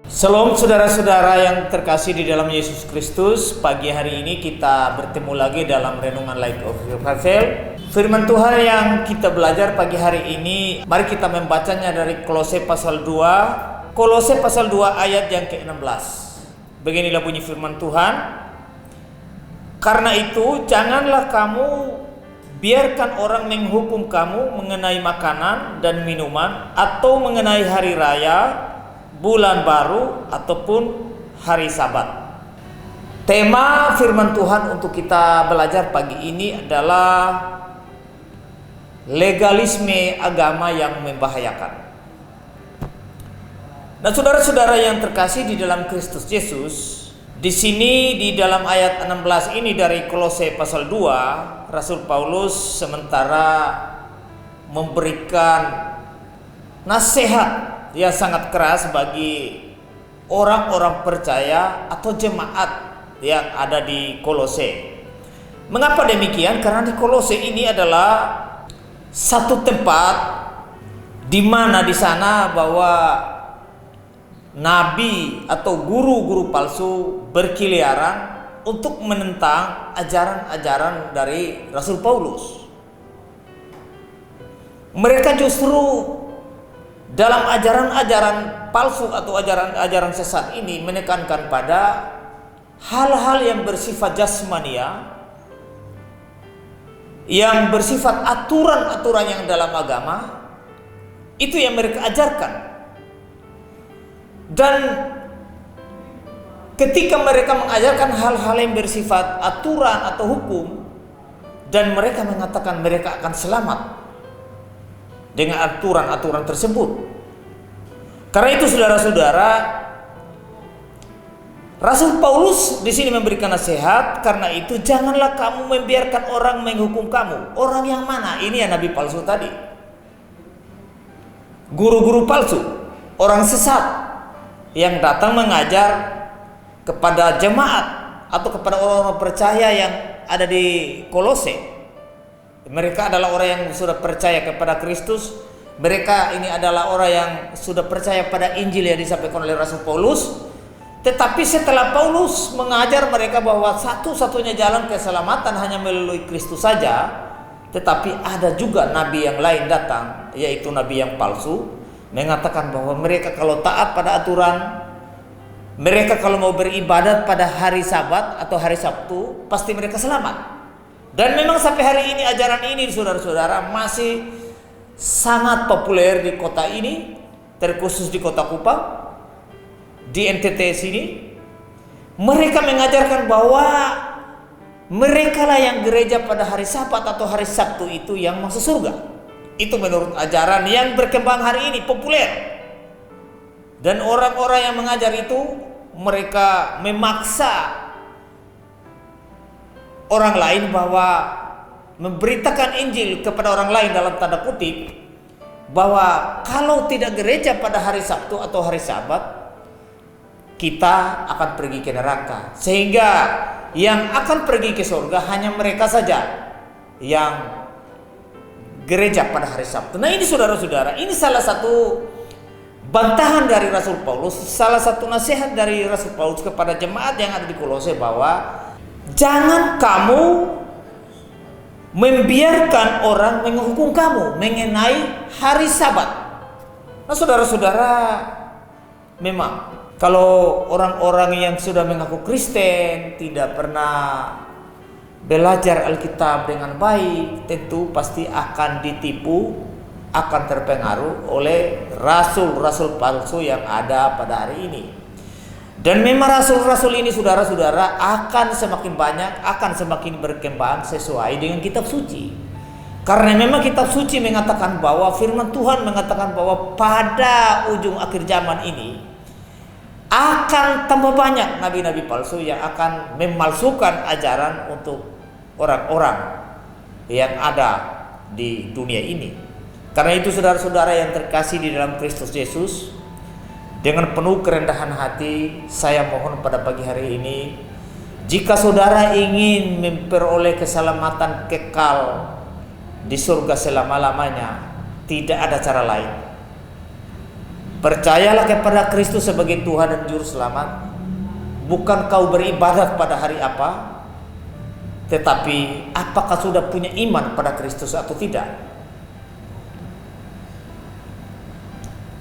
Shalom saudara-saudara yang terkasih di dalam Yesus Kristus. Pagi hari ini kita bertemu lagi dalam Renungan Light of Revival. Firman Tuhan yang kita belajar pagi hari ini, mari kita membacanya dari Kolose pasal 2. Kolose pasal 2 ayat yang ke-16. Beginilah bunyi firman Tuhan. Karena itu janganlah kamu biarkan orang menghukum kamu mengenai makanan dan minuman, atau mengenai hari raya, bulan baru, ataupun hari Sabat. Tema firman Tuhan untuk kita belajar pagi ini adalah legalisme agama yang membahayakan. Dan saudara-saudara yang terkasih di dalam Kristus Yesus, di sini di dalam ayat 16 ini dari Kolose pasal 2, Rasul Paulus sementara memberikan nasihat yang sangat keras bagi orang-orang percaya atau jemaat yang ada di Kolose. Mengapa demikian? Karena di Kolose ini adalah satu tempat di mana di sana bahwa nabi atau guru-guru palsu berkeliaran untuk menentang ajaran-ajaran dari Rasul Paulus. Mereka justru dalam ajaran-ajaran palsu atau ajaran-ajaran sesat ini menekankan pada hal-hal yang bersifat jasmania, yang bersifat aturan-aturan yang dalam agama, itu yang mereka ajarkan. Dan ketika mereka mengajarkan hal-hal yang bersifat aturan atau hukum, dan mereka mengatakan mereka akan selamat dengan aturan-aturan tersebut. Karena itu saudara-saudara, Rasul Paulus di sini memberikan nasihat. Karena itu janganlah kamu membiarkan orang menghukum kamu. Orang yang mana? Ini ya nabi palsu tadi, guru-guru palsu, orang sesat yang datang mengajar kepada jemaat atau kepada orang-orang percaya yang ada di Kolose. Mereka adalah orang yang sudah percaya kepada Kristus. Mereka ini adalah orang yang sudah percaya pada Injil yang disampaikan oleh Rasul Paulus. Tetapi setelah Paulus mengajar mereka bahwa satu-satunya jalan keselamatan hanya melalui Kristus saja, tetapi ada juga nabi yang lain datang, yaitu nabi yang palsu, mengatakan bahwa mereka kalau taat pada aturan, mereka kalau mau beribadat pada hari Sabat atau hari Sabtu, pasti mereka selamat. Dan memang sampai hari ini ajaran ini saudara-saudara masih sangat populer di kota ini, terkhusus di kota Kupang, di NTT sini. Mereka mengajarkan bahwa mereka lah yang gereja pada hari Sabat atau hari Sabtu itu yang masuk surga. Itu menurut ajaran yang berkembang hari ini, populer. Dan orang-orang yang mengajar itu, mereka memaksa orang lain bahwa memberitakan Injil kepada orang lain dalam tanda kutip, bahwa kalau tidak gereja pada hari Sabtu atau hari Sabat, kita akan pergi ke neraka. Sehingga yang akan pergi ke surga hanya mereka saja yang gereja pada hari Sabtu. Nah ini saudara-saudara, ini salah satu bantahan dari Rasul Paulus, salah satu nasihat dari Rasul Paulus kepada jemaat yang ada di Kolose, bahwa jangan kamu membiarkan orang menghukum kamu mengenai hari Sabat. Nah saudara-saudara, memang kalau orang-orang yang sudah mengaku Kristen tidak pernah belajar Alkitab dengan baik, tentu pasti akan ditipu, akan terpengaruh oleh rasul-rasul palsu yang ada pada hari ini. Dan memang rasul-rasul ini saudara-saudara akan semakin banyak, akan semakin berkembang sesuai dengan kitab suci. Karena memang kitab suci mengatakan bahwa firman Tuhan mengatakan bahwa pada ujung akhir zaman ini akan tambah banyak nabi-nabi palsu yang akan memalsukan ajaran untuk orang-orang yang ada di dunia ini. Karena itu saudara-saudara yang terkasih di dalam Kristus Yesus, dengan penuh kerendahan hati saya mohon pada pagi hari ini, jika saudara ingin memperoleh keselamatan kekal di surga selama-lamanya, tidak ada cara lain. Percayalah kepada Kristus sebagai Tuhan dan Juru Selamat. Bukan kau beribadah pada hari apa, tetapi apakah sudah punya iman pada Kristus atau tidak.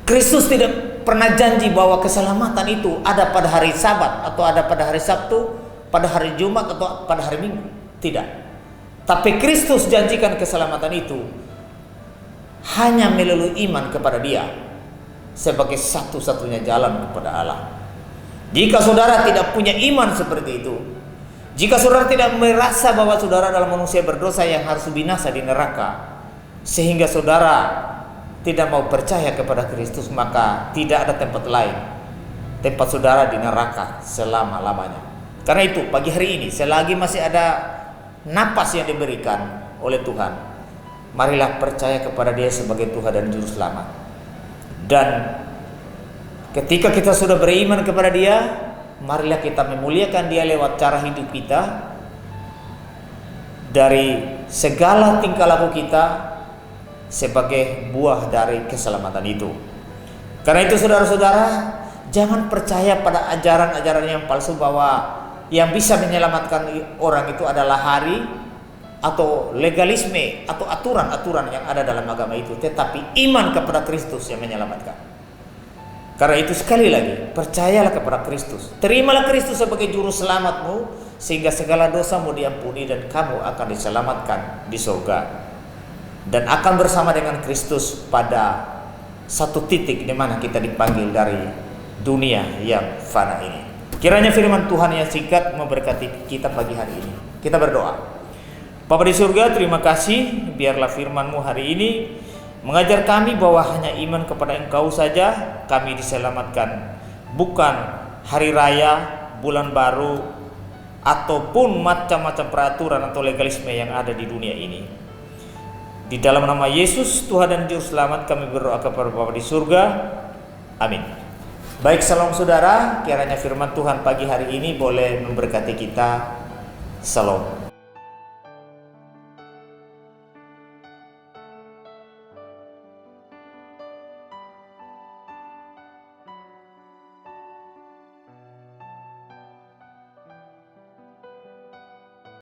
Kristus tidak pernah janji bahwa keselamatan itu ada pada hari Sabat atau ada pada hari Sabtu, pada hari Jumat atau pada hari Minggu. Tidak. Tapi Kristus janjikan keselamatan itu hanya melalui iman kepada Dia sebagai satu-satunya jalan kepada Allah. Jika saudara tidak punya iman seperti itu, jika saudara tidak merasa bahwa saudara adalah manusia berdosa yang harus binasa di neraka, sehingga saudara tidak mau percaya kepada Kristus, maka tidak ada tempat lain tempat saudara di neraka selama-lamanya. Karena itu pagi hari ini, selagi masih ada napas yang diberikan oleh Tuhan, marilah percaya kepada Dia sebagai Tuhan dan Juru Selamat. Dan ketika kita sudah beriman kepada Dia, marilah kita memuliakan Dia lewat cara hidup kita, dari segala tingkah laku kita sebagai buah dari keselamatan itu. Karena itu saudara-saudara, jangan percaya pada ajaran-ajaran yang palsu bahwa yang bisa menyelamatkan orang itu adalah hari atau legalisme atau aturan-aturan yang ada dalam agama itu, tetapi iman kepada Kristus yang menyelamatkan. Karena itu sekali lagi, percayalah kepada Kristus. Terimalah Kristus sebagai juru selamatmu, sehingga segala dosamu diampuni dan kamu akan diselamatkan di surga. Dan akan bersama dengan Kristus pada satu titik di mana kita dipanggil dari dunia yang fana ini. Kiranya firman Tuhan yang singkat memberkati kita pagi hari ini. Kita berdoa. Bapa di surga, terima kasih, biarlah firman-Mu hari ini mengajar kami bahwa hanya iman kepada Engkau saja kami diselamatkan, bukan hari raya, bulan baru, ataupun macam-macam peraturan atau legalisme yang ada di dunia ini. Di dalam nama Yesus, Tuhan dan Juru Selamat, kami berdoa kepada Bapa di surga. Amin. Baik, salam saudara, kiranya firman Tuhan pagi hari ini boleh memberkati kita. Salam.